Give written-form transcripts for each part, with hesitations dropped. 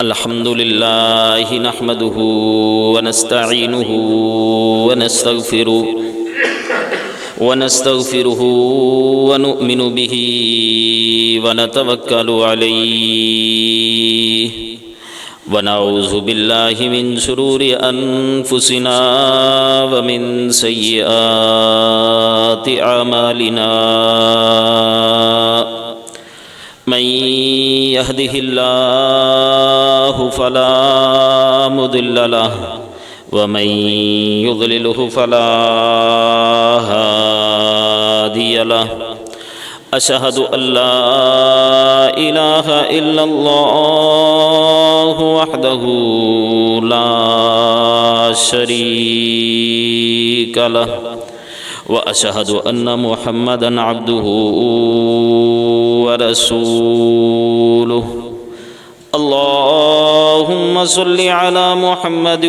الحمد لله نحمده ونستعينه ونستغفره ونؤمن به ونتوكل عليه ونعوذ بالله من شرور أنفسنا ومن سيئات أعمالنا من يهده الله فلا مضل له ومن يضلله فلا هادي له أشهد أن لا إله إلا الله وحده لا شريك له وأشهد أن محمدًا عبده ورسوله اللهم صل على محمد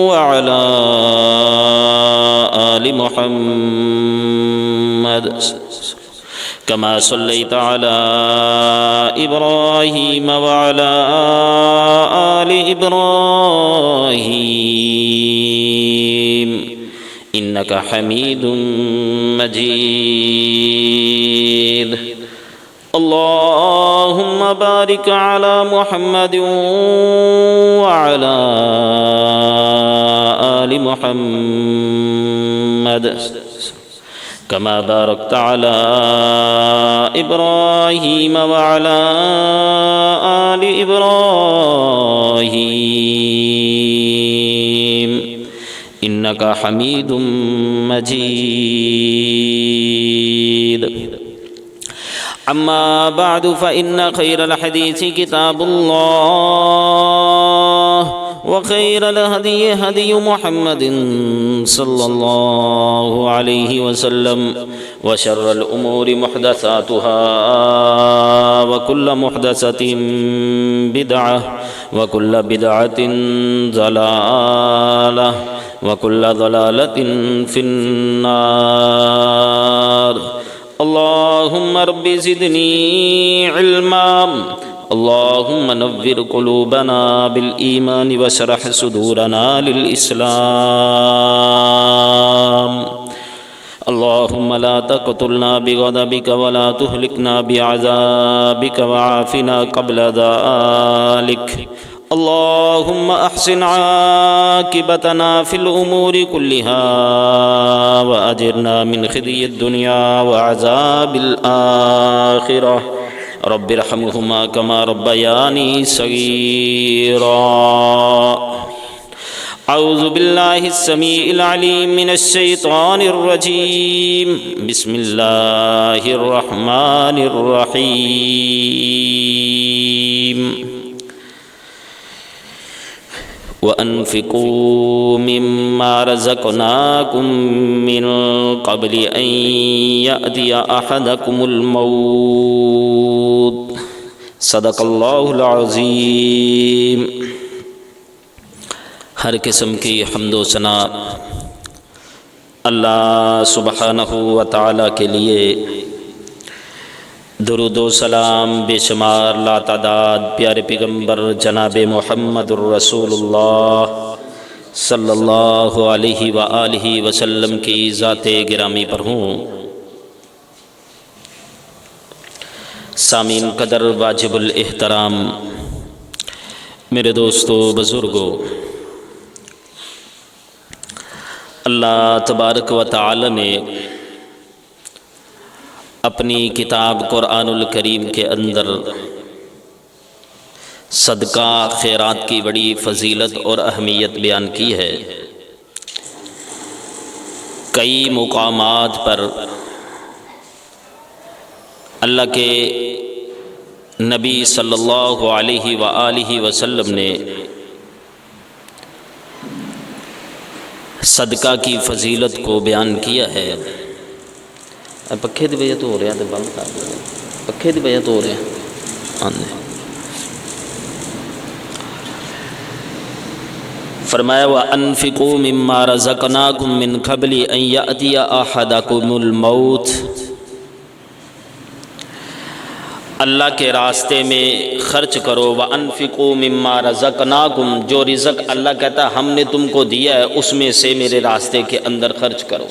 وعلى آل محمد كما صليت على إبراهيم وعلى آل إبراهيم إنك حميد مجيد اللهم بارك على محمد وعلى آل محمد كما باركت على إبراهيم وعلى آل إبراهيم إنك حميد مجيد أما بعد فإن خير الحديث كتاب الله وخير الهدي هدي محمد صلى الله عليه وسلم وشر الأمور محدثاتها وكل محدثة بدعة وكل بدعة ضلالة وكل ضلالة في النار اللهم رب زدني علما اللهم نور قلوبنا بالإيمان واشرح صدورنا للإسلام اللهم لا تقتلنا بغضبك ولا تهلكنا بعذابك وعافنا قبل ذلك اللهم أحسن عاقبتنا في الأمور كلها وأجرنا من خزي الدنيا وعذاب الآخرة رب ارحمهما كما ربياني صغيرا أعوذ بالله السميع العليم من الشيطان الرجيم بسم الله الرحمن الرحيم وأنفقوا مما رزقناكم من قبل أن يأتي أحدكم الموت صدق اللہ العظیم۔ ہر قسم کی حمد و ثنا اللہ سبحانہ و تعالیٰ کے لیے، درود و سلام بے شمار لاتعداد پیارے پیغمبر جناب محمد الرسول اللہ صلی اللہ علیہ وآلہ وسلم کی ذات گرامی پر ہوں۔ سامعین قدر واجب الاحترام، میرے دوستو بزرگوں، اللہ تبارک و تعالی نے اپنی کتاب قرآن الکریم کے اندر صدقہ خیرات کی بڑی فضیلت اور اہمیت بیان کی ہے۔ کئی مقامات پر اللہ کے نبی صلی اللہ علیہ وآلہ وسلم نے صدقہ کی فضیلت کو بیان کیا ہے۔ پکھے دی وجہ تو ہو رہا ہے، بند کر دو، پکھے دی وجہ تو ہو رہا ہے۔ فرمایا وَأَنفِقُوا مِمَّا رَزَقْنَاكُم مِّن قَبْلِ أَن يَأْتِيَ أَحَدَكُمُ الْمَوْتُ۔ اللہ کے راستے میں خرچ کرو وَأَنفِقُوا مِمَّا رَزَقْنَاكُمْ، جو رزق اللہ کہتا ہے ہم نے تم کو دیا ہے اس میں سے میرے راستے کے اندر خرچ کرو.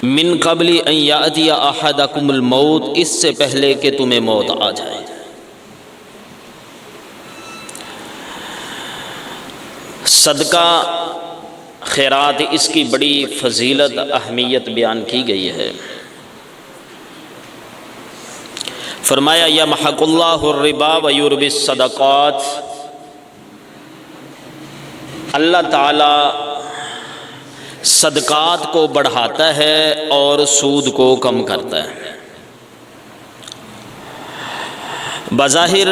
من قبل ان یأتی احدکم الموت، اس سے پہلے کہ تمہیں موت آ جائے. صدقہ خیرات، اس کی بڑی فضیلت اہمیت بیان کی گئی ہے. فرمایا یمحق اللہ الربا ویربی الصدقات، اللہ تعالی صدقات کو بڑھاتا ہے اور سود کو کم کرتا ہے. بظاہر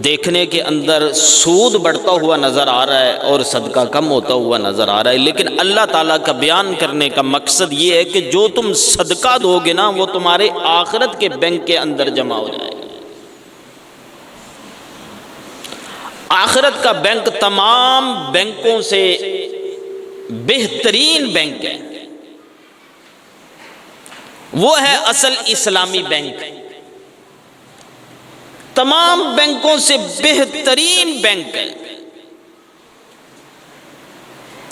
دیکھنے کے اندر سود بڑھتا ہوا نظر آ رہا ہے اور صدقہ کم ہوتا ہوا نظر آ رہا ہے، لیکن اللہ تعالیٰ کا بیان کرنے کا مقصد یہ ہے کہ جو تم صدقہ دو گے نا وہ تمہارے آخرت کے بینک کے اندر جمع ہو جائے گا. آخرت کا بینک تمام بینکوں سے بہترین بینک ہے، وہ ہے اصل اسلامی بینک. تمام بینکوں سے بہترین بینک ہے.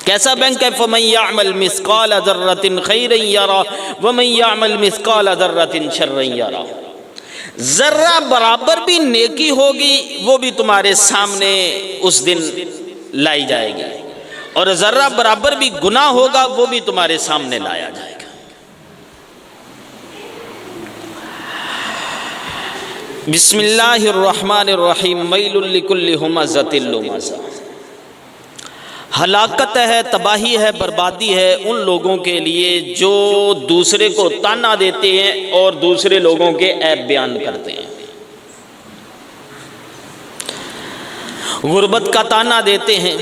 کیسا بینک ہے؟ فَمَن يَعْمَلْ مِثْقَالَ ذَرَّةٍ خَيْرًا يَرَهُ وَمَن يَعْمَلْ مِثْقَالَ ذَرَّةٍ شَرًّا يَرَهُ. ذرہ برابر بھی نیکی ہوگی وہ بھی تمہارے سامنے اس دن لائی جائے گی، اور ذرہ برابر بھی گناہ ہوگا وہ بھی تمہارے سامنے لایا جائے گا. بسم اللہ الرحمن الرحیم. ویل لکل ہمزۃ لمزہ، ہلاکت ہے، تباہی ہے، بربادی ہے ان لوگوں کے لیے جو دوسرے کو تانا دیتے ہیں اور دوسرے لوگوں کے عیب بیان کرتے ہیں. غربت کا تانا دیتے ہیں،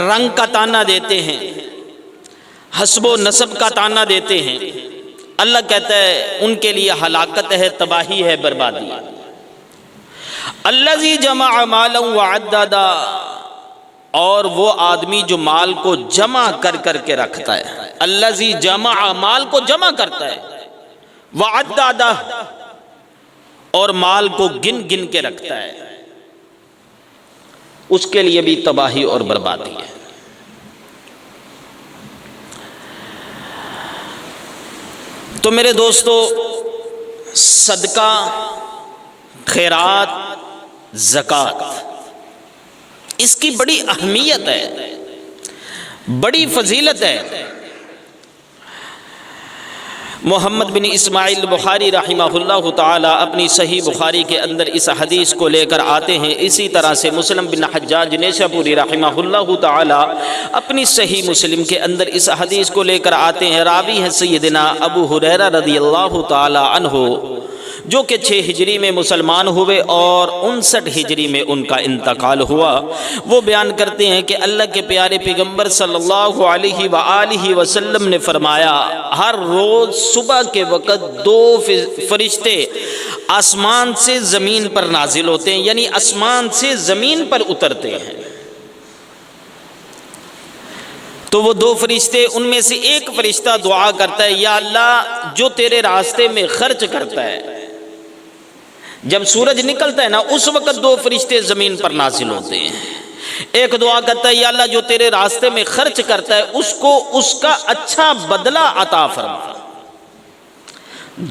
رنگ کا تانا دیتے ہیں، حسب و نسب کا تانا دیتے ہیں. اللہ کہتا ہے ان کے لیے ہلاکت ہے، تباہی ہے، بربادی. الذی جمع مالا وعددا، اور وہ آدمی جو مال کو جمع کر کر کے رکھتا ہے. الذی جمع، مال کو جمع کرتا ہے، وعددا، اور مال کو گن گن کے رکھتا ہے، اس کے لیے بھی تباہی اور بربادی ہے. تو میرے دوستو، صدقہ، خیرات، زکوٰۃ، اس کی بڑی اہمیت ہے، بڑی فضیلت ہے. محمد بن اسماعیل بخاری رحمہ اللہ تعالی اپنی صحیح بخاری کے اندر اس حدیث کو لے کر آتے ہیں. اسی طرح سے مسلم بن حجاج نیشابوری رحمہ اللہ تعالی اپنی صحیح مسلم کے اندر اس حدیث کو لے کر آتے ہیں. راوی ہیں سیدنا ابو ہریرہ رضی اللہ تعالی عنہ، جو کہ 6 ہجری میں مسلمان ہوئے اور 59 ہجری میں ان کا انتقال ہوا. وہ بیان کرتے ہیں کہ اللہ کے پیارے پیغمبر صلی اللہ علیہ وآلہ وسلم نے فرمایا، ہر روز صبح کے وقت 2 فرشتے آسمان سے زمین پر نازل ہوتے ہیں، یعنی آسمان سے زمین پر اترتے ہیں. تو وہ 2 فرشتے، ان میں سے ایک فرشتہ دعا کرتا ہے، یا اللہ جو تیرے راستے میں خرچ کرتا ہے، جب سورج نکلتا ہے نا اس وقت 2 فرشتے زمین پر نازل ہوتے ہیں. ایک دعا کرتا ہے، یا اللہ جو تیرے راستے میں خرچ کرتا ہے اس کو اس کا اچھا بدلہ عطا فرما.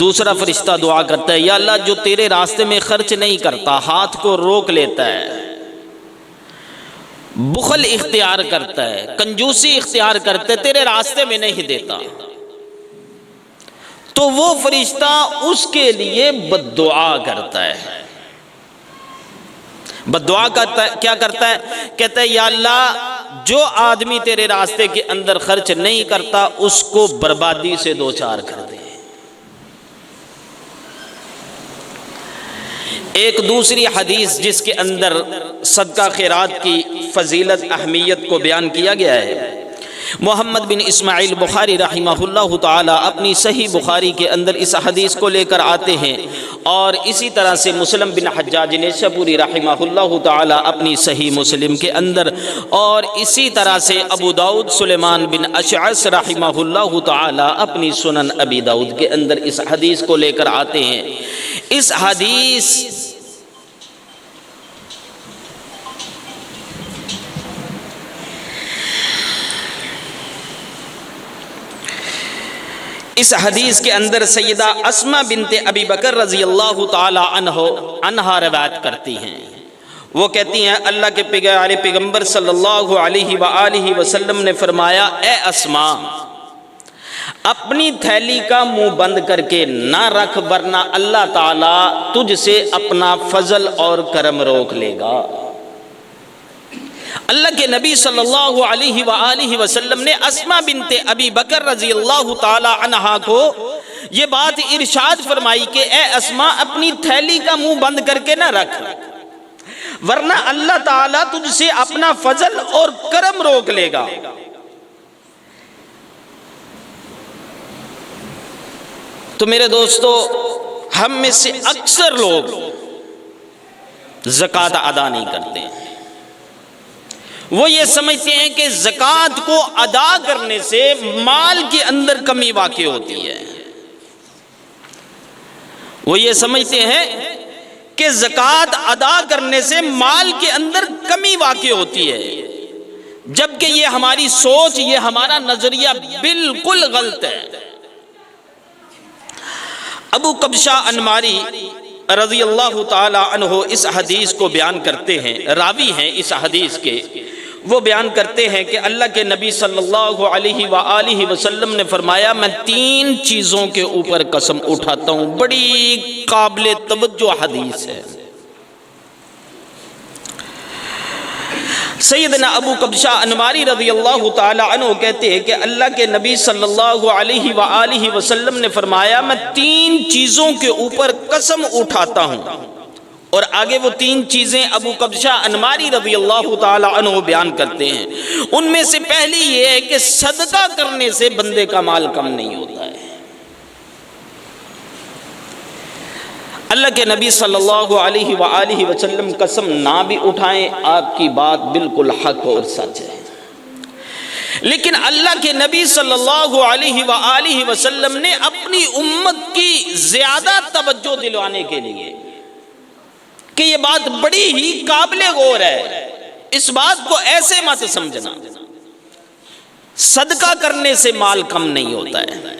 دوسرا فرشتہ دعا کرتا ہے، یا اللہ جو تیرے راستے میں خرچ نہیں کرتا، ہاتھ کو روک لیتا ہے، بخل اختیار کرتا ہے، کنجوسی اختیار کرتا ہے، تیرے راستے میں نہیں دیتا، تو وہ فرشتہ اس کے لیے بد دعا کرتا ہے. بد دعا کرتا ہے، کیا کرتا ہے؟ کہتا ہے، یا اللہ جو آدمی تیرے راستے کے اندر خرچ نہیں کرتا اس کو بربادی سے دوچار کر دے. ایک دوسری حدیث جس کے اندر صدقہ خیرات کی فضیلت، اہمیت کو بیان کیا گیا ہے، محمد بن اسماعیل بخاری رحمہ اللہ تعالی اپنی صحیح بخاری کے اندر اس حدیث کو لے کر آتے ہیں اور اسی طرح سے مسلم بن حجاج نیسابوری رحمہ اللہ تعالی اپنی صحیح مسلم کے اندر، اور اسی طرح سے ابو داؤد سلیمان بن اشعث رحمہ اللہ تعالی اپنی سنن ابی داؤد کے اندر اس حدیث کو لے کر آتے ہیں۔ اس حدیث کے اندر سیدہ اسماء بنت ابی بکر رضی اللہ تعالی عنہا روایت کرتی ہیں۔ وہ کہتی ہیں اللہ کے پیارے پیغمبر صلی اللہ علیہ وآلہ وسلم نے فرمایا، اے اسماء، اپنی تھیلی کا منہ بند کر کے نہ رکھ، ورنہ اللہ تعالیٰ تجھ سے اپنا فضل اور کرم روک لے گا۔ اللہ کے نبی صلی اللہ علیہ وآلہ وسلم نے اسماء بنت ابی بکر رضی اللہ تعالی عنہا کو یہ بات ارشاد فرمائی کہ اے اسماء، اپنی تھیلی کا منہ بند کر کے نہ رکھ، ورنہ اللہ تعالیٰ تجھ سے اپنا فضل اور کرم روک لے گا۔ تو میرے دوستو، ہم میں سے اکثر لوگ زکوٰۃ ادا نہیں کرتے ہیں۔ وہ یہ سمجھتے ہیں کہ زکوٰۃ کو ادا کرنے سے مال کے اندر کمی واقع ہوتی ہے۔ وہ یہ سمجھتے ہیں کہ زکوٰۃ ادا کرنے سے مال کے اندر کمی واقع ہوتی ہے، جبکہ یہ ہماری سوچ، یہ ہمارا نظریہ بالکل غلط ہے۔ ابو قبشہ انماری رضی اللہ تعالی عنہ اس حدیث کو بیان کرتے ہیں، راوی ہیں اس حدیث کے۔ وہ بیان کرتے ہیں کہ اللہ کے نبی صلی اللہ علیہ وآلہ وسلم نے فرمایا، میں 3 چیزوں کے اوپر قسم اٹھاتا ہوں۔ بڑی قابل توجہ حدیث ہے۔ سیدنا ابو قبشہ انماری رضی اللہ تعالی عنہ کہتے ہیں کہ اللہ کے نبی صلی اللہ علیہ وآلہ وسلم نے فرمایا، میں 3 چیزوں کے اوپر قسم اٹھاتا ہوں۔ اور آگے وہ 3 چیزیں ابو قبشہ انماری رضی اللہ تعالی عنہ بیان کرتے ہیں۔ ان میں سے پہلی یہ ہے کہ صدقہ کرنے سے بندے کا مال کم نہیں ہوتا ہے۔ اللہ کے نبی صلی اللہ علیہ وآلہ وسلم قسم نہ بھی اٹھائیں، آپ کی بات بالکل حق اور سچ ہے، لیکن اللہ کے نبی صلی اللہ علیہ وآلہ وسلم نے اپنی امت کی زیادہ توجہ دلوانے کے لیے کہ یہ بات بڑی ہی قابل غور ہے، اس بات کو ایسے مت سمجھنا، صدقہ کرنے سے مال کم نہیں ہوتا ہے۔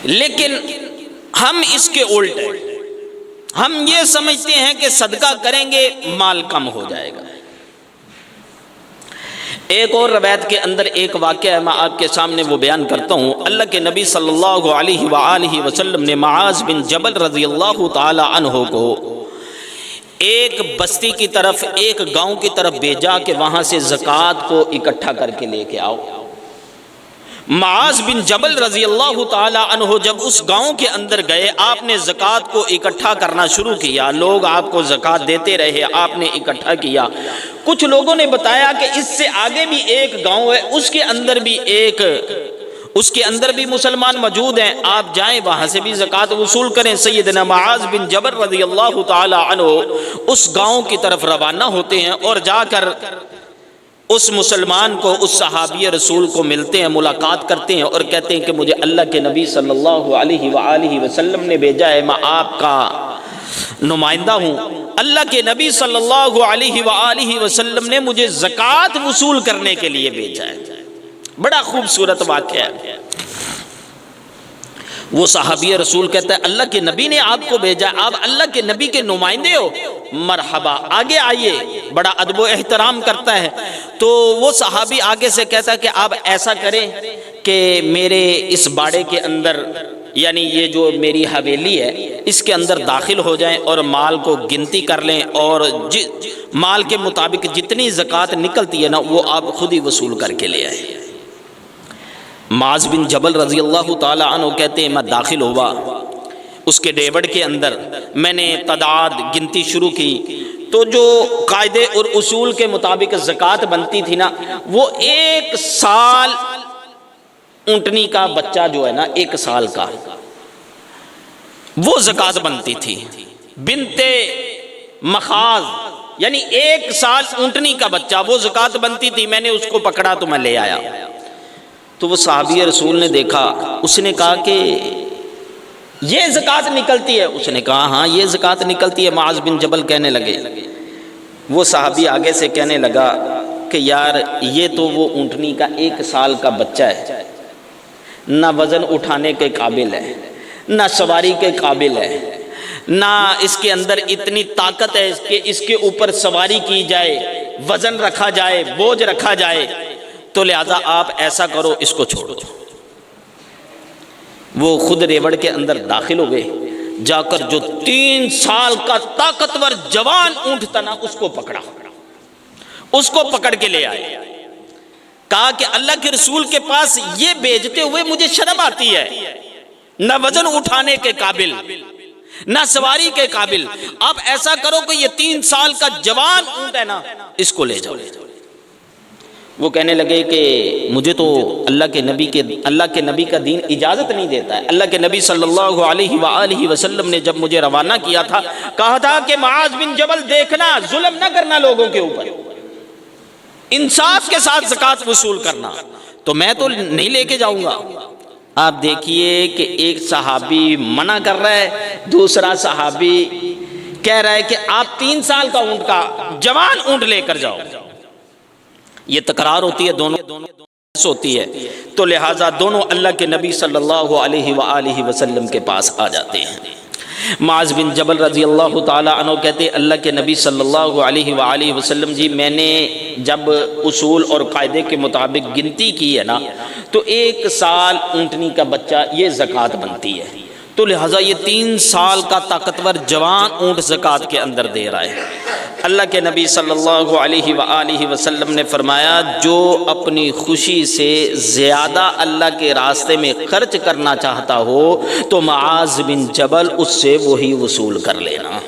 لیکن ہم اس کے الٹ ہیں، ہم یہ سمجھتے ہیں کہ صدقہ کریں گے مال کم ہو جائے گا۔ ایک اور روایت کے اندر ایک واقعہ ہے، میں آپ کے سامنے وہ بیان کرتا ہوں۔ اللہ کے نبی صلی اللہ علیہ وآلہ وسلم نے معاذ بن جبل رضی اللہ تعالی عنہ کو ایک بستی کی طرف، ایک گاؤں کی طرف بھیجا کہ وہاں سے زکوٰۃ کو اکٹھا کر کے لے کے آؤ۔ معاذ بن جبل رضی اللہ تعالی عنہ جب اس گاؤں کے اندر گئے، آپ نے زکوٰۃ کو اکٹھا کرنا شروع کیا، لوگ آپ کو زکوٰۃ دیتے رہے، آپ نے اکٹھا کیا۔ کچھ لوگوں نے بتایا کہ اس سے آگے بھی ایک گاؤں ہے، اس کے اندر بھی مسلمان موجود ہیں، آپ جائیں وہاں سے بھی زکوٰۃ وصول کریں۔ سیدنا معاذ بن جبل رضی اللہ تعالی عنہ اس گاؤں کی طرف روانہ ہوتے ہیں اور جا کر اس مسلمان کو، اس صحابی رسول کو ملتے ہیں، ملاقات کرتے ہیں اور کہتے ہیں کہ مجھے اللہ کے نبی صلی اللہ علیہ وآلہ وسلم نے بھیجا ہے، میں آپ کا نمائندہ ہوں۔ اللہ کے نبی صلی اللہ علیہ وآلہ وسلم نے مجھے زکوٰۃ وصول کرنے کے لیے بھیجا ہے۔ بڑا خوبصورت واقعہ ہے۔ وہ صحابی رسول کہتا ہے اللہ کے نبی نے آپ کو بھیجا، آپ اللہ کے نبی کے نمائندے ہو، مرحبا، آگے آئیے۔ بڑا ادب و احترام کرتا ہے۔ تو وہ صحابی آگے سے کہتا ہے کہ آپ ایسا کریں کہ میرے اس باڑے کے اندر، یعنی یہ جو میری حویلی ہے اس کے اندر داخل ہو جائیں اور مال کو گنتی کر لیں، اور مال کے مطابق جتنی زکوٰۃ نکلتی ہے نا وہ آپ خود ہی وصول کر کے لے آئیں۔ معاذ بن جبل رضی اللہ تعالی عنہ کہتے ہیں میں داخل ہوا اس کے ڈیوڑ کے اندر، میں نے تعداد گنتی شروع کی تو جو قاعدے اور اصول کے مطابق زکوٰۃ بنتی تھی نا، وہ 1 سال اونٹنی کا بچہ جو ہے نا، 1 سال کا وہ زکوٰۃ بنتی تھی۔ بنت مخاض یعنی 1 سال اونٹنی کا بچہ، وہ زکوٰۃ بنتی تھی۔ میں نے اس کو پکڑا تو میں لے آیا، تو وہ صحابی رسول نے دیکھا، اس نے کہا کہ یہ زکوٰۃ نکلتی ہے؟ اس نے کہا ہاں یہ زکوٰۃ نکلتی ہے۔ معاذ بن جبل کہنے لگے، وہ صحابی آگے سے کہنے لگا کہ یار یہ تو وہ اونٹنی کا 1 سال کا بچہ ہے، نہ وزن اٹھانے کے قابل ہے، نہ سواری کے قابل ہے، نہ اس کے اندر اتنی طاقت ہے کہ اس کے اوپر سواری کی جائے، وزن رکھا جائے، بوجھ رکھا جائے، تو لہذا آپ ایسا کرو اس کو چھوڑو۔ وہ خود ریوڑ کے اندر داخل ہوئے، جا کر جو 3 سال کا طاقتور جوان اونٹ تھا نا اس کو پکڑا، اس کو پکڑ کے لے آئے۔ کہا کہ اللہ کے رسول کے پاس یہ بھیجتے ہوئے مجھے شرم آتی ہے، نہ وزن اٹھانے کے قابل، نہ سواری کے قابل، آپ ایسا کرو کہ یہ 3 سال کا جوان اونٹ ہے نا اس کو لے جاؤ۔ وہ کہنے لگے کہ مجھے تو اللہ کے نبی کا دین اجازت نہیں دیتا ہے۔ اللہ کے نبی صلی اللہ علیہ وآلہ وسلم نے جب مجھے روانہ کیا تھا، کہا تھا کہ معاذ بن جبل دیکھنا، ظلم نہ کرنا لوگوں کے اوپر، انصاف کے ساتھ زکوٰۃ وصول کرنا، تو میں تو نہیں لے کے جاؤں گا۔ آپ دیکھیے کہ ایک صحابی منع کر رہا ہے، دوسرا صحابی کہہ رہا ہے کہ آپ 3 سال کا اونٹ کا جوان اونٹ لے کر جاؤ۔ یہ تکرار ہوتی ہے، دونوں ہوتی ہے، تو لہٰذا دونوں اللہ کے نبی صلی اللہ علیہ وآلہ وسلم کے پاس آ جاتے ہیں۔ معاذ بن جبل رضی اللہ تعالیٰ عنہ کہتے ہیں اللہ کے نبی صلی اللہ علیہ وآلہ وسلم جی میں نے جب اصول اور قاعدے کے مطابق گنتی کی ہے نا تو 1 سال اونٹنی کا بچہ یہ زکوٰۃ بنتی ہے، تو لہٰذا یہ 3 سال کا طاقتور جوان اونٹ زکوٰۃ کے اندر دے رہا ہے۔ اللہ کے نبی صلی اللہ علیہ وآلہ وسلم نے فرمایا جو اپنی خوشی سے زیادہ اللہ کے راستے میں خرچ کرنا چاہتا ہو تو معاذ بن جبل اس سے وہی وصول کر لینا۔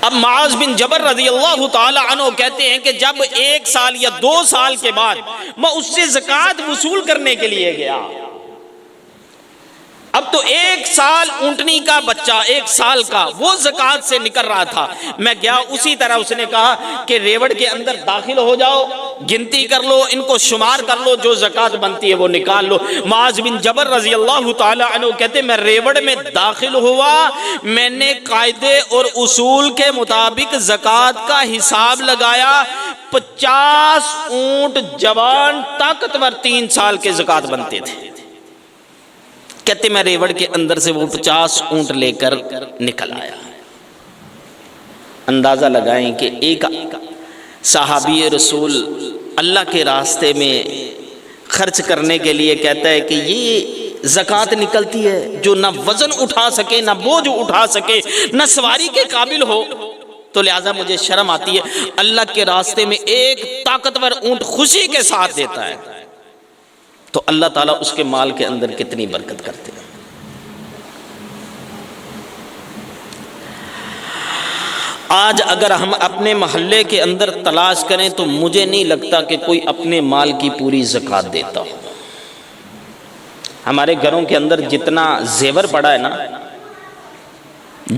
اب معاذ بن جبل رضی اللہ تعالی عنہ کہتے ہیں کہ جب 1 سال یا 2 سال کے بعد میں اس سے زکوٰۃ وصول کرنے کے لیے گیا، اب تو 1 سال اونٹنی کا بچہ 1 سال کا وہ زکوٰۃ سے نکل رہا تھا، میں گیا اسی طرح اس نے کہا کہ ریوڑ کے اندر داخل ہو جاؤ، گنتی کر لو، ان کو شمار کر لو، جو زکوٰۃ بنتی ہے وہ نکال لو۔ معاذ بن جبل رضی اللہ تعالی عنہ کہتے میں ریوڑ میں داخل ہوا، میں نے قاعدے اور اصول کے مطابق زکوٰۃ کا حساب لگایا، 50 اونٹ جوان طاقتور 3 سال کے زکوٰۃ بنتے تھے۔ کہتے میں ریوڑ کے اندر سے وہ 50 اونٹ لے کر نکل آیا۔ اندازہ لگائیں کہ ایک صحابی رسول اللہ کے راستے میں خرچ کرنے کے لیے کہتا ہے کہ یہ زکوٰۃ نکلتی ہے جو نہ وزن اٹھا سکے، نہ بوجھ اٹھا سکے، نہ سواری کے قابل ہو، تو لہٰذا مجھے شرم آتی ہے۔ اللہ کے راستے میں ایک طاقتور اونٹ خوشی کے ساتھ دیتا ہے تو اللہ تعالیٰ اس کے مال کے اندر کتنی برکت کرتے ہیں۔ آج اگر ہم اپنے محلے کے اندر تلاش کریں تو مجھے نہیں لگتا کہ کوئی اپنے مال کی پوری زکوٰۃ دیتا ہو۔ ہمارے گھروں کے اندر جتنا زیور پڑا ہے نا،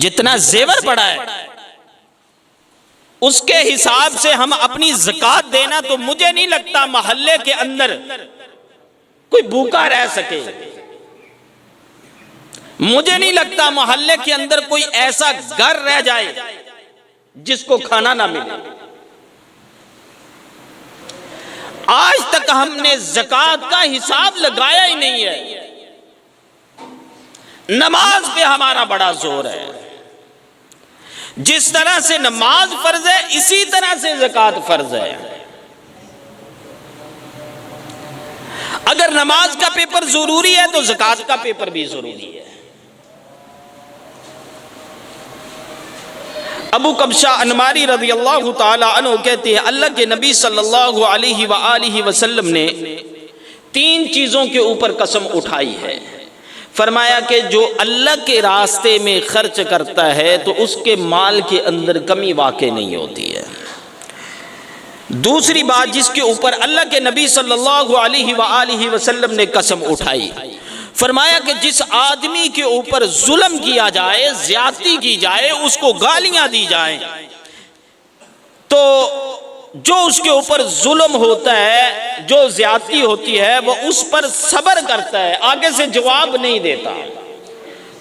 جتنا زیور پڑا ہے اس کے حساب سے ہم اپنی زکوٰۃ دینا، تو مجھے نہیں لگتا محلے کے اندر کوئی بھوکا رہ سکے، مجھے نہیں لگتا محلے کے اندر کوئی ایسا گھر رہ جائے جس کو کھانا نہ ملے۔ آج تک ہم نے زکوٰۃ کا حساب لگایا ہی نہیں ہے۔ نماز پہ ہمارا بڑا زور ہے، جس طرح سے نماز فرض ہے اسی طرح سے زکوٰۃ فرض ہے۔ اگر نماز کا پیپر ضروری ہے تو زکوٰۃ کا پیپر بھی ضروری ہے۔ ابو کبشہ انماری رضی اللہ تعالی عنہ کہتے ہیں اللہ کے نبی صلی اللہ علیہ وآلہ وسلم نے 3 چیزوں کے اوپر قسم اٹھائی ہے۔ فرمایا کہ جو اللہ کے راستے میں خرچ کرتا ہے تو اس کے مال کے اندر کمی واقع نہیں ہوتی ہے۔ دوسری بات جس کے اوپر اللہ کے نبی صلی اللہ علیہ وآلہ وسلم نے قسم اٹھائی، فرمایا کہ جس آدمی کے اوپر ظلم کیا جائے، زیادتی کی جائے، اس کو گالیاں دی جائیں، تو جو اس کے اوپر ظلم ہوتا ہے، جو زیادتی ہوتی ہے، وہ اس پر صبر کرتا ہے، آگے سے جواب نہیں دیتا،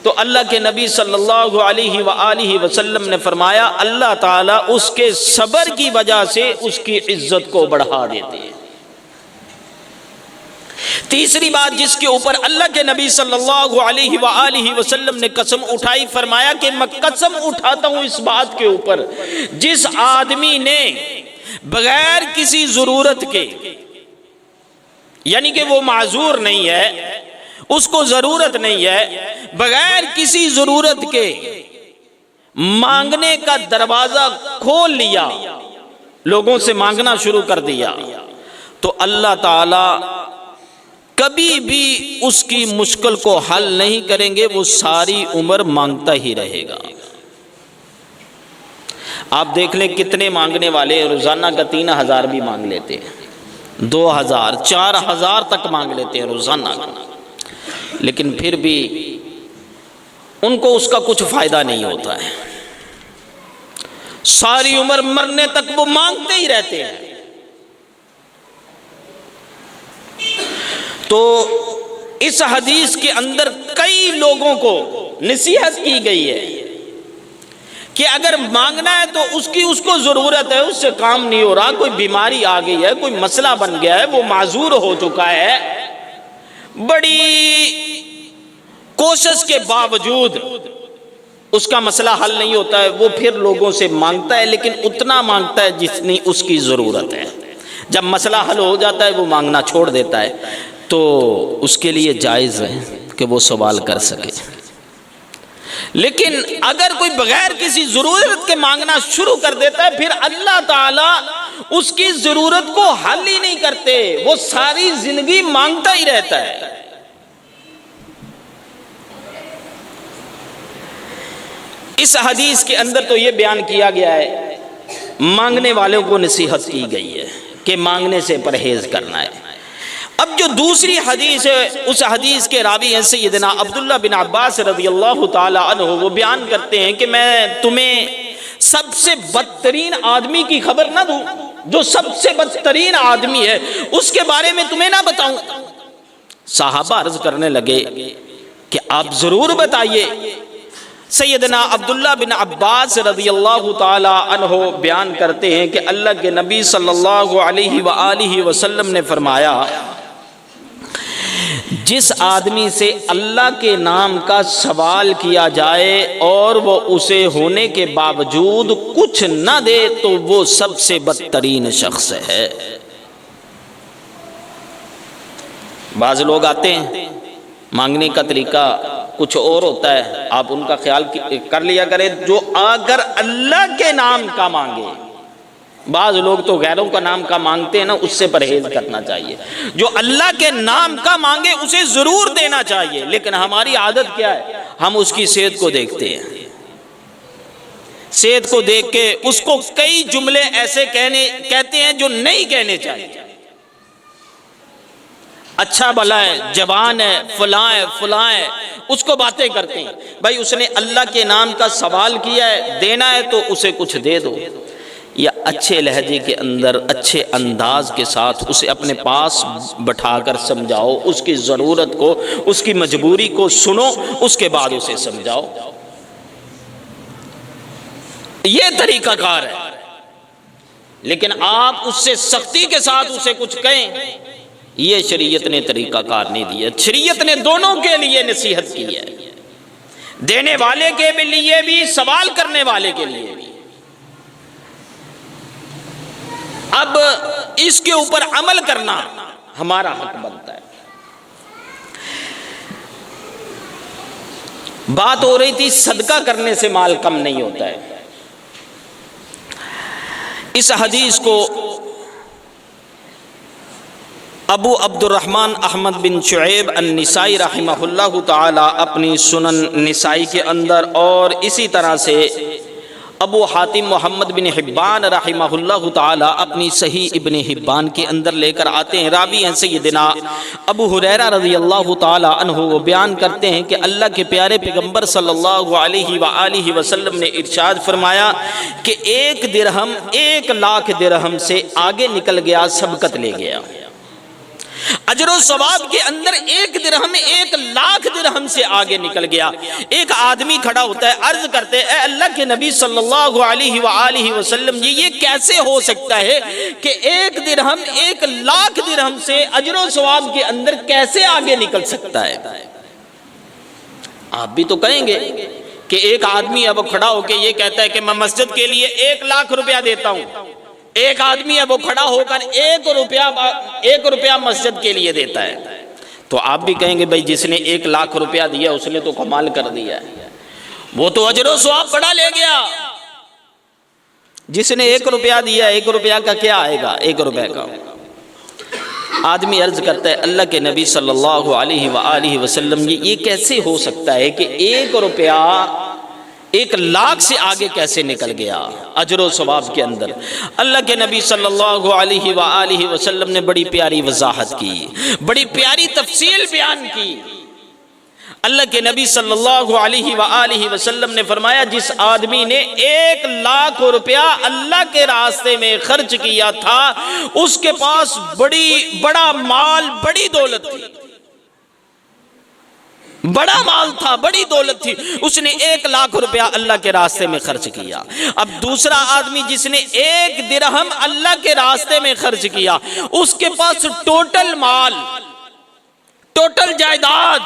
تو اللہ کے نبی صلی اللہ علیہ وآلہ وسلم نے فرمایا اللہ تعالیٰ اس کے صبر کی وجہ سے اس کی عزت کو بڑھا دیتے ہیں۔ تیسری بات جس کے اوپر اللہ کے نبی صلی اللہ علیہ وآلہ وسلم نے قسم اٹھائی، فرمایا کہ میں قسم اٹھاتا ہوں اس بات کے اوپر، جس آدمی نے بغیر کسی ضرورت کے، یعنی کہ وہ معذور نہیں ہے، اس کو ضرورت نہیں ہے، بغیر کسی ضرورت کے مانگنے کا دروازہ کھول لیا، لوگوں سے مانگنا شروع کر دیا، تو اللہ تعالی کبھی بھی اس کی مشکل کو حل نہیں کریں گے، وہ ساری عمر مانگتا ہی رہے گا۔ آپ دیکھ لیں کتنے مانگنے والے روزانہ کا 3000 بھی مانگ لیتے ہیں، 2000 4000 تک مانگ لیتے ہیں روزانہ کا، لیکن پھر بھی ان کو اس کا کچھ فائدہ نہیں ہوتا ہے، ساری عمر مرنے تک وہ مانگتے ہی رہتے ہیں۔ تو اس حدیث کے اندر کئی لوگوں کو نصیحت کی گئی ہے کہ اگر مانگنا ہے تو اس کو ضرورت ہے، اس سے کام نہیں ہو رہا، کوئی بیماری آ گئی ہے، کوئی مسئلہ بن گیا ہے، وہ معذور ہو چکا ہے، بڑی کوشش کے باوجود اس کا مسئلہ حل نہیں ہوتا ہے، وہ پھر لوگوں سے مانگتا ہے، لیکن اتنا مانگتا ہے جتنی اس کی ضرورت ہے۔ جب مسئلہ حل ہو جاتا ہے وہ مانگنا چھوڑ دیتا ہے، تو اس کے لیے جائز ہے کہ وہ سوال کر سکے۔ لیکن اگر کوئی بغیر کسی ضرورت کے مانگنا شروع کر دیتا ہے، پھر اللہ تعالیٰ اس کی ضرورت کو حل ہی نہیں کرتے، وہ ساری زندگی مانگتا ہی رہتا ہے۔ اس حدیث کے اندر تو یہ بیان کیا گیا ہے، مانگنے والوں کو نصیحت کی گئی ہے کہ مانگنے سے پرہیز کرنا ہے۔ اب جو دوسری حدیث ہے، اس حدیث کے راوی ہیں سیدنا عبداللہ بن عباس رضی اللہ تعالی عنہ، وہ بیان کرتے ہیں کہ میں تمہیں سب سے بدترین آدمی کی خبر نہ دوں، جو سب سے بدترین آدمی ہے اس کے بارے میں تمہیں نہ بتاؤں؟ صحابہ عرض کرنے لگے کہ آپ ضرور بتائیے۔ سیدنا عبداللہ بن عباس رضی اللہ تعالی عنہ بیان کرتے ہیں کہ اللہ کے نبی صلی اللہ علیہ وآلہ وسلم نے فرمایا، جس آدمی سے اللہ کے نام کا سوال کیا جائے اور وہ اسے ہونے کے باوجود کچھ نہ دے تو وہ سب سے بدترین شخص ہے۔ بعض لوگ آتے ہیں، مانگنے کا طریقہ کچھ اور ہوتا ہے، آپ ان کا خیال کر لیا کریں، جو اگر اللہ کے نام کا مانگے، بعض لوگ تو غیروں کا نام کا مانگتے ہیں نا، اس سے پرہیز کرنا چاہیے۔ جو اللہ کے نام کا مانگے اسے ضرور دینا چاہیے، لیکن ہماری عادت کیا ہے، ہم اس کی صحت کو دیکھتے ہیں، صحت کو دیکھ کے اس کو کئی جملے ایسے کہتے ہیں جو نہیں کہنے چاہیے۔ اچھا بھلا ہے، جوان ہے، فلاں ہے، فلاں ہے، اس کو باتیں کرتے ہیں۔ بھائی اس نے اللہ کے نام کا سوال کیا ہے، دینا ہے تو اسے کچھ دے دو، یا اچھے لہجے کے اندر اچھے انداز کے ساتھ اسے اپنے پاس بٹھا کر سمجھاؤ، اس کی ضرورت کو، اس کی مجبوری کو سنو، اس کے بعد اسے سمجھاؤ۔ یہ طریقہ کار ہے، لیکن آپ اس سے سختی کے ساتھ اسے کچھ کہیں، یہ شریعت نے طریقہ کار نہیں دیا۔ شریعت نے دونوں کے لیے نصیحت کی ہے، دینے والے کے لیے بھی، سوال کرنے والے کے لیے بھی۔ اب اس کے اوپر عمل کرنا ہمارا حق بنتا ہے۔ بات ہو رہی تھی صدقہ کرنے سے مال کم نہیں ہوتا ہے۔ اس حدیث کو ابو عبد الرحمن احمد بن شعیب النسائی رحمہ اللہ تعالی اپنی سنن نسائی کے اندر، اور اسی طرح سے ابو حاتم محمد بن حبان رحمہ اللہ تعالی اپنی صحیح ابن حبان کے اندر لے کر آتے ہیں، راوی ہیں سیدنا ابو ہریرہ رضی اللہ تعالی عنہ، وہ بیان کرتے ہیں کہ اللہ کے پیارے پیغمبر صلی اللہ علیہ وآلہ وسلم نے ارشاد فرمایا کہ 1 درہم 1,00,000 درہم سے آگے نکل گیا، سبقت لے گیا۔ اجر و ثواب کے اندر 1 درہم 1,00,000 درہم سے آگے نکل گیا۔ ایک آدمی کھڑا ہوتا ہے، عرض کرتے اے اللہ کے نبی صلی اللہ علیہ وآلہ وسلم یہ کیسے ہو سکتا ہے کہ 1 درہم 1,00,000 درہم سے اجر و ثواب کے اندر کیسے آگے نکل سکتا ہے؟ آپ بھی تو کہیں گے کہ ایک آدمی اب کھڑا ہو کے یہ کہتا ہے کہ میں مسجد کے لیے 1,00,000 روپیہ دیتا ہوں، ایک آدمی ہے وہ کھڑا ہو کر 1 روپیہ مسجد کے لیے دیتا ہے، تو آپ بھی کہیں گے بھائی جس نے 1,00,000 روپیہ دیا اس نے تو کمال کر دیا ہے، وہ تو اجر و ثواب بڑا لے گیا۔ جس نے 1 روپیہ دیا، 1 روپیہ کا کیا آئے گا؟ 1 روپے کا۔ آدمی عرض کرتا ہے اللہ کے نبی صلی اللہ علیہ وآلہ وسلم یہ کیسے ہو سکتا ہے کہ 1 روپیہ 1,00,000 سے آگے کیسے نکل گیا اجر و ثواب کے اندر؟ اللہ کے نبی صلی اللہ علیہ وآلہ وسلم نے بڑی پیاری وضاحت کی، بڑی پیاری تفصیل بیان کی۔ اللہ کے نبی صلی اللہ علیہ وآلہ وسلم نے فرمایا جس آدمی نے 1,00,000 روپیہ اللہ کے راستے میں خرچ کیا تھا، اس کے پاس بڑا مال، بڑی دولت تھی، بڑا مال تھا، بڑی دولت تھی، اس نے 1,00,000 روپیہ اللہ کے راستے میں خرچ کیا۔ اب دوسرا آدمی جس نے 1 درہم اللہ کے راستے میں خرچ کیا، اس کے پاس ٹوٹل مال، ٹوٹل جائیداد،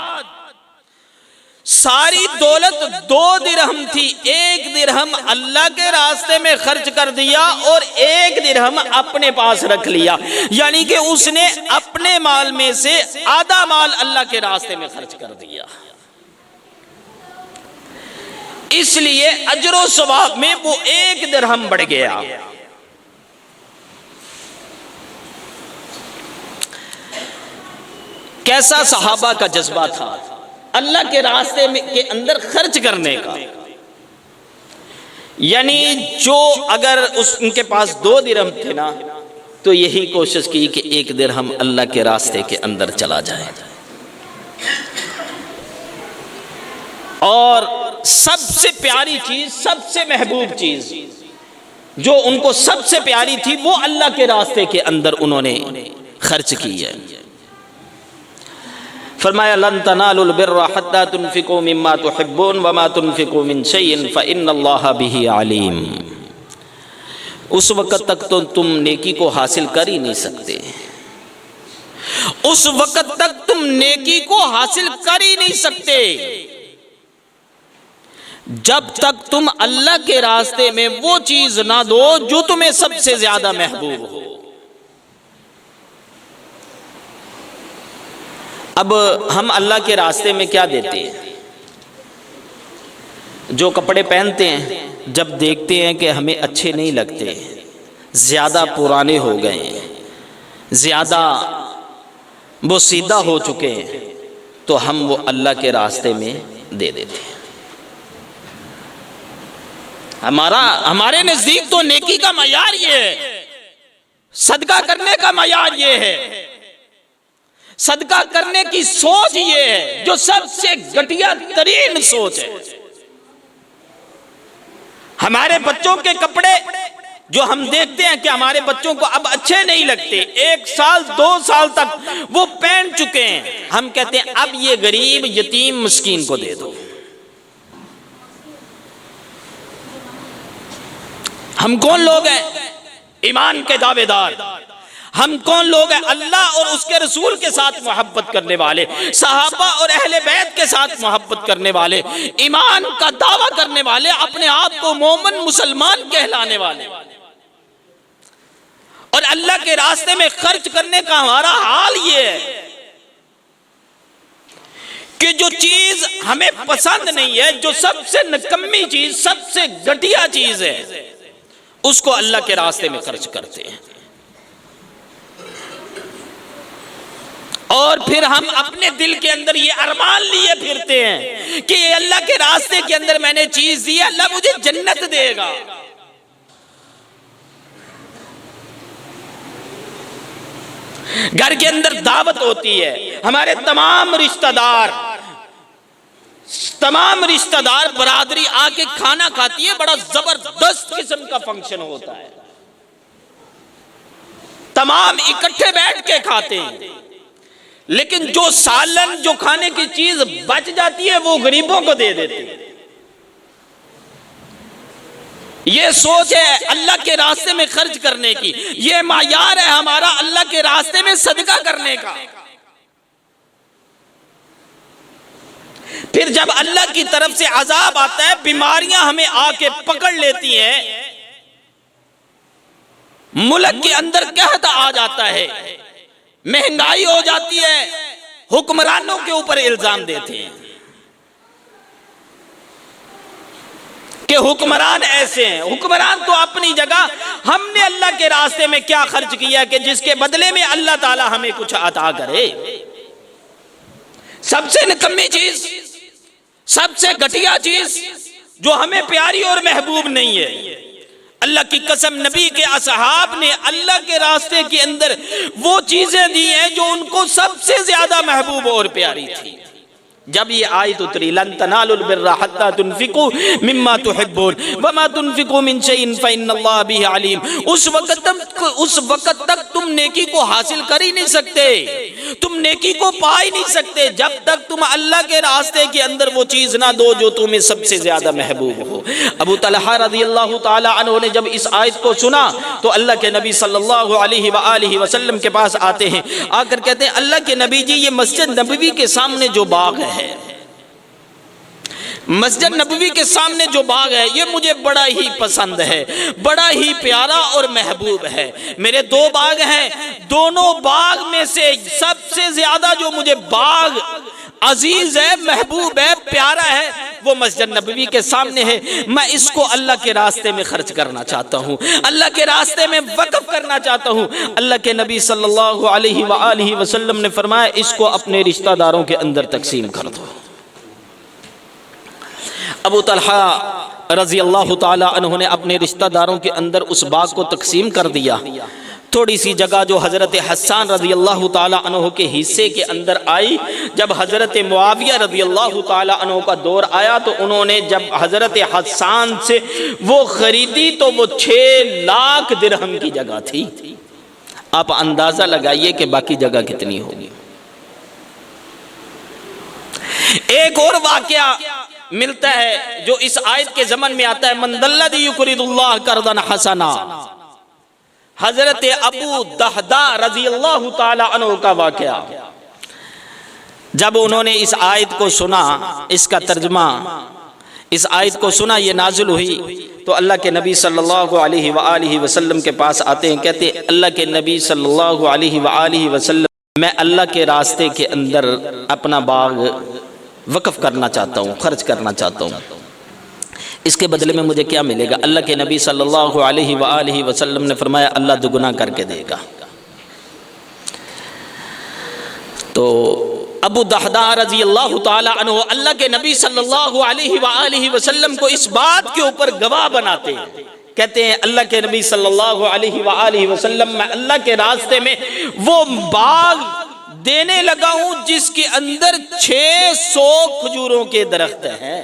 ساری دولت 2 درہم تھی، 1 درہم اللہ کے راستے میں خرچ کر دیا اور 1 درہم اپنے پاس رکھ لیا، یعنی کہ اس نے اپنے مال میں سے آدھا مال اللہ کے راستے میں خرچ کر دیا۔ اس لیے اجر و ثواب میں وہ 1 درہم بڑھ گیا۔ کیسا صحابہ کا جذبہ تھا اللہ کے راستے کے اندر خرچ کرنے کا، یعنی جو اگر ان کے پاس 2 درہم تھے نا تو یہی کوشش کی کہ 1 درہم اللہ کے راستے کے اندر چلا جائے، اور سب سے پیاری چیز، سب سے محبوب چیز جو ان کو سب سے پیاری تھی وہ اللہ کے راستے کے اندر انہوں نے خرچ کی ہے۔ فرمایا لن تنالوا البر حتى تنفقوا مما تحبون وما تنفقوا من شيء فإن الله به عليم۔ اس وقت تک تو تم نیکی کو حاصل کر ہی نہیں سکتے، اس وقت تک تم نیکی کو حاصل کر ہی نہیں سکتے جب تک تم اللہ کے راستے میں وہ چیز نہ دو جو تمہیں سب سے زیادہ محبوب ہو۔ اب ہم اللہ کے راستے میں کیا دیتے ہیں؟ جو کپڑے پہنتے ہیں جب دیکھتے ہیں کہ ہمیں اچھے نہیں لگتے، زیادہ پرانے ہو گئے ہیں، زیادہ وہ سیدھا ہو چکے ہیں، تو ہم وہ اللہ کے راستے میں دے دیتے ہیں۔ ہمارے نزدیک تو نیکی کا معیار یہ ہے، صدقہ کرنے کا معیار یہ ہے، صدقہ کرنے کی سوچ یہ ہے جو سب سے گھٹیا ترین سوچ ہے۔ ہمارے بچوں کے کپڑے جو ہم دیکھتے ہیں کہ ہمارے بچوں کو اب اچھے نہیں لگتے، 1 سال 2 سال تک وہ پہن چکے ہیں، ہم کہتے ہیں اب یہ غریب یتیم مسکین کو دے دو۔ ہم کون لوگ ہیں ایمان کے دعوے دار؟ ہم کون لوگ ہیں اللہ اور اس کے رسول کے ساتھ محبت کرنے والے، صحابہ اور اہل بیت کے ساتھ محبت کرنے والے، ایمان کا دعویٰ کرنے والے، اپنے آپ کو مومن مسلمان کہلانے والے، اور اللہ کے راستے میں خرچ کرنے کا ہمارا حال یہ ہے کہ جو چیز ہمیں پسند نہیں ہے، جو سب سے نکمی چیز، سب سے گھٹیا چیز ہے، اس کو اللہ کے راستے میں خرچ کرتے ہیں۔ اور پھر ہم اپنے دل کے اندر یہ ارمان لیے پھرتے ہیں کہ یہ اللہ کے راستے کے اندر میں نے چیز دی ہے، اللہ مجھے جنت دے گا۔ گھر کے اندر دعوت ہوتی ہے، ہمارے تمام رشتہ دار برادری آ کے کھانا کھاتی ہے، بڑا زبردست قسم کا فنکشن ہوتا ہے، تمام اکٹھے بیٹھ کے کھاتے ہیں، لیکن جو سالن، جو کھانے کی چیز بچ جاتی ہے وہ غریبوں کو دے دیتے ہیں۔ یہ سوچ ہے اللہ کے راستے میں خرچ کرنے کی، یہ معیار ہے ہمارا اللہ کے راستے میں صدقہ کرنے کا۔ پھر جب اللہ کی طرف سے عذاب آتا ہے، بیماریاں ہمیں آ کے پکڑ لیتی ہیں، ملک کے اندر قحط آ جاتا ہے، مہنگائی ہو جاتی ہے، حکمرانوں کے اوپر الزام دیتے ہیں کہ حکمران ایسے ہیں۔ حکمران تو اپنی جگہ، ہم نے اللہ کے راستے میں کیا خرچ کیا کہ جس کے بدلے میں اللہ تعالی ہمیں کچھ عطا کرے؟ سب سے نکمی چیز، سب سے گھٹیا چیز جو ہمیں پیاری اور محبوب نہیں ہے، اللہ کی قسم نبی کے اصحاب نے اللہ کے راستے کے اندر وہ چیزیں دی ہیں جو ان کو سب سے زیادہ محبوب اور پیاری تھی۔ جب یہ آیت اتری لن تنالوا البر حتى تنفقوا مما تحبون وما تنفقوا من شيء فإن الله به عليم، اس وقت تک تم نیکی کو حاصل کر ہی نہیں سکتے، تم نیکی کو پا ہی نہیں سکتے جب تک تم اللہ کے راستے کے اندر وہ چیز نہ دو جو تمہیں سب سے زیادہ محبوب ہو۔ ابو طلحہ رضی اللہ تعالی عنہ نے جب اس آیت کو سنا تو اللہ کے نبی صلی اللہ علیہ وآلہ وسلم کے پاس آتے ہیں، آ کر کہتے ہیں اللہ کے نبی جی، یہ مسجد نبوی کے سامنے جو باغ ہے، مسجد نبوی کے سامنے جو باغ ہے، یہ مجھے بڑا ہی پسند ہے، بڑا ہی پیارا اور محبوب ہے۔ میرے دو باغ ہیں، دونوں باغ میں سے سب سے زیادہ جو مجھے باغ عزیز ہے، محبوب ہے، پیارا ہے، وہ مسجد نبوی کے سامنے ہے۔ میں اس کو اللہ کے راستے میں خرچ کرنا چاہتا ہوں، اللہ کے راستے میں وقف کرنا چاہتا ہوں۔ اللہ کے نبی صلی اللہ علیہ وآلہ وسلم نے فرمایا اس کو اپنے رشتہ داروں کے اندر تقسیم کر دو۔ ابو طلحہ رضی اللہ تعالی عنہ نے اپنے رشتہ داروں کے اندر اس باغ کو تقسیم کر دیا۔ تھوڑی سی جگہ جو حضرت حسان رضی اللہ تعالی عنہ کے حصے کے اندر آئی، جب حضرت معاویہ رضی اللہ تعالی عنہ کا دور آیا تو انہوں نے جب حضرت حسان سے وہ خریدی تو وہ 6 لاکھ درہم کی جگہ تھی۔ آپ اندازہ لگائیے کہ باقی جگہ کتنی ہوگی۔ ایک اور واقعہ ملتا ہے جو اس آیت کے ضمن میں آتا ہے، من ذا الذی یقرض اللہ قرضا حسنا۔ حضرت ابو دہدہ رضی اللہ تعالی عنہ کا واقعہ، جب انہوں نے اس آیت کو سنا، اس کا ترجمہ، اس آیت کو سنا، یہ نازل ہوئی تو اللہ کے نبی صلی اللہ علیہ وآلہ وسلم کے پاس آتے ہیں، کہتے ہیں اللہ کے نبی صلی اللہ علیہ وآلہ وسلم، میں اللہ کے راستے کے اندر اپنا باغ وقف کرنا چاہتا ہوں، خرچ کرنا چاہتا ہوں، اس کے بدلے میں مجھے کیا ملے گا؟ اللہ کے نبی صلی اللہ علیہ وآلہ وسلم نے فرمایا اللہ دگنا کر کے دے گا۔ تو ابو دہدہ رضی اللہ تعالی عنہ اللہ کے نبی صلی اللہ علیہ وآلہ وسلم کو اس بات کے اوپر گواہ بناتے ہیں، کہتے ہیں اللہ کے نبی صلی اللہ علیہ وآلہ وسلم، میں اللہ کے راستے میں وہ باغ دینے لگا ہوں جس کے اندر 600 کھجوروں کے درخت ہیں،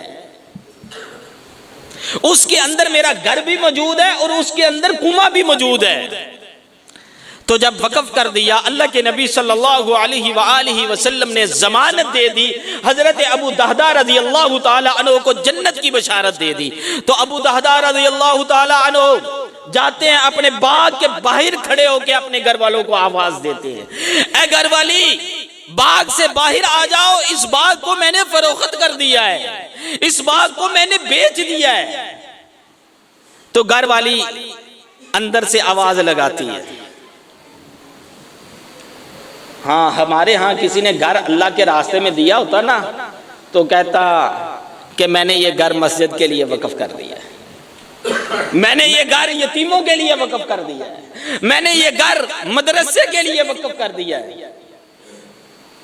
اس کے اندر میرا گھر بھی موجود ہے اور اس کے اندر کنواں بھی موجود ہے۔ تو جب وقف کر دیا، اللہ کے نبی صلی اللہ علیہ وآلہ وسلم نے ضمانت دے دی، حضرت ابو دہدہ رضی اللہ تعالی عنہ کو جنت کی بشارت دے دی۔ تو ابو دہدہ رضی اللہ تعالی عنہ جاتے ہیں اپنے باغ کے باہر کھڑے ہو کے اپنے گھر والوں کو آواز دیتے ہیں، اے گھر والی باغ سے باہر آ جاؤ، اس باغ کو میں نے فروخت کر دیا ہے، اس باغ کو میں نے بیچ دیا ہے۔ تو گھر والی اندر سے آواز لگاتی ہے، ہاں ہمارے ہاں کسی نے گھر اللہ کے راستے میں دیا ہوتا نا تو کہتا کہ میں نے یہ گھر مسجد کے لیے وقف کر دیا ہے، میں نے یہ گھر یتیموں کے لیے وقف کر دیا ہے، میں نے یہ گھر مدرسے کے لیے وقف کر دیا ہے۔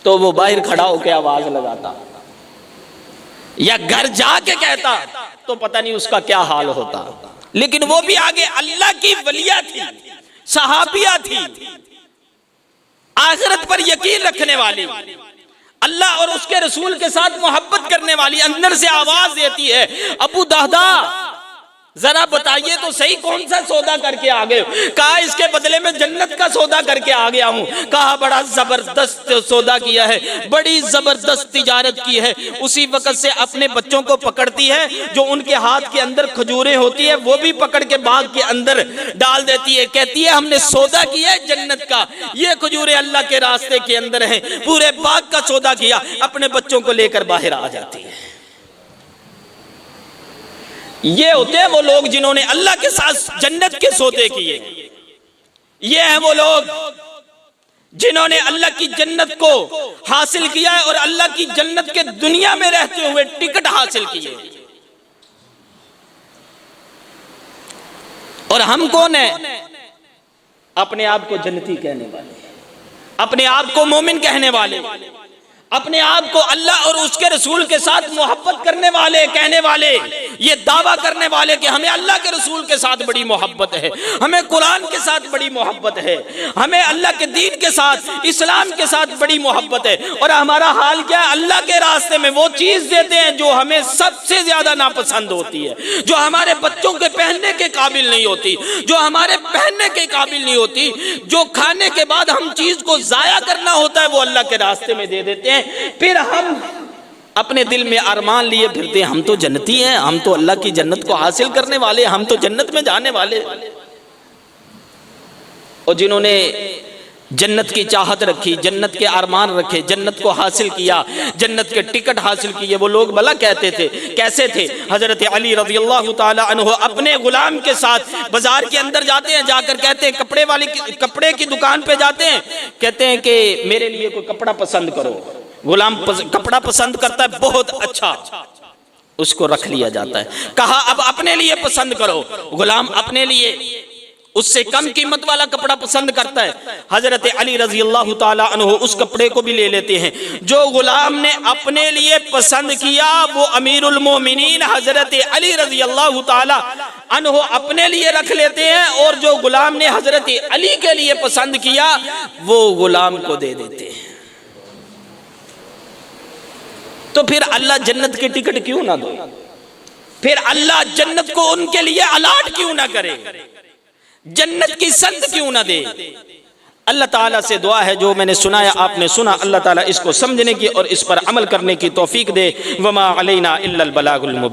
تو وہ باہر کھڑا ہو کے آواز لگاتا، یا گھر جا کے کہتا تو پتہ نہیں اس کا کیا حال ہوتا۔ لیکن وہ بھی آگے اللہ کی ولیہ تھی، صحابیہ تھی، آخرت پر یقین رکھنے والی، اللہ اور اس کے رسول کے ساتھ محبت کرنے والی، اندر سے آواز دیتی ہے، ابو دہدا ذرا بتائیے تو صحیح کون سا سودا کر کے آگے ہو؟ کہا اس کے بدلے میں جنت کا سودا کر کے آ گیا ہوں۔ کہا بڑا زبردست سودا کیا ہے، بڑی زبردست تجارت کی ہے۔ اسی وقت سے اپنے بچوں کو پکڑتی ہے، جو ان کے ہاتھ کے اندر کھجوریں ہوتی ہے وہ بھی پکڑ کے باغ کے اندر ڈال دیتی ہے، کہتی ہے ہم نے سودا کیا ہے جنت کا، یہ کھجوریں اللہ کے راستے کے اندر ہیں، پورے باغ کا سودا کیا، اپنے بچوں کو لے کر باہر آ جاتی ہے۔ یہ ہوتے ہیں وہ لوگ جنہوں نے اللہ کے ساتھ جنت کے سودے کیے، یہ ہیں وہ لوگ جنہوں نے اللہ کی جنت کو حاصل کیا ہے اور اللہ کی جنت کے دنیا میں رہتے ہوئے ٹکٹ حاصل کیے۔ اور ہم کون ہیں؟ اپنے آپ کو جنتی کہنے والے، اپنے آپ کو مومن کہنے والے، اپنے آپ کو اللہ اور اس کے رسول کے ساتھ محبت کرنے والے، کہنے والے، یہ دعویٰ کرنے والے کہ ہمیں اللہ کے رسول کے ساتھ بڑی محبت ہے، ہمیں قرآن کے ساتھ بڑی محبت ہے، ہمیں اللہ کے دین کے ساتھ، اسلام کے ساتھ بڑی محبت ہے۔ اور ہمارا حال کیا ہے؟ اللہ کے راستے میں وہ چیز دیتے ہیں جو ہمیں سب سے زیادہ ناپسند ہوتی ہے، جو ہمارے بچوں کے پہننے کے قابل نہیں ہوتی، جو ہمارے پہننے کے قابل نہیں ہوتی، جو کھانے کے بعد ہم چیز کو ضائع کرنا ہوتا ہے وہ اللہ کے راستے میں دے دیتے ہیں۔ پھر ہم اپنے دل میں ارمان لیے پھرتے ہیں ہم تو جنتی ہیں، ہم تو اللہ کی جنت کو حاصل کرنے والے، ہم تو جنت میں جانے والے۔ اور جنہوں نے جنت کی چاہت رکھی، جنت کے ارمان رکھے، جنت کو حاصل کیا، جنت کے ٹکٹ حاصل کیے، وہ لوگ بھلا کہتے تھے کیسے تھے؟ حضرت علی رضی اللہ تعالی عنہ اپنے غلام کے ساتھ بازار کے اندر جاتے ہیں، جا کر کہتے ہیں کپڑے کی دکان پہ جاتے ہیں، کہتے ہیں کہ میرے لیے کوئی کپڑا پسند کرو۔ غلام کپڑا پسند کرتا ہے، بہت اچھا، اس کو رکھ لیا جاتا ہے۔ کہا اب اپنے لیے پسند کرو۔ غلام اپنے لیے اس سے کم قیمت والا کپڑا پسند کرتا ہے۔ حضرت علی رضی اللہ تعالی عنہ اس کپڑے کو بھی لے لیتے ہیں۔ جو غلام نے اپنے لیے پسند کیا وہ امیر المومنین حضرت علی رضی اللہ تعالی عنہ اپنے لیے رکھ لیتے ہیں، اور جو غلام نے حضرت علی کے لیے پسند کیا وہ غلام کو دے دیتے ہیں۔ تو پھر اللہ جنت کی ٹکٹ کیوں نہ دے؟ پھر اللہ جنت کو ان کے لیے الاٹ کیوں نہ کرے؟ جنت کی سند کیوں نہ دے؟ اللہ تعالیٰ سے دعا ہے جو میں نے سنایا آپ نے سنا، اللہ تعالیٰ اس کو سمجھنے کی اور اس پر عمل کرنے کی توفیق دے۔ وما علینا الا البلاغ المبین۔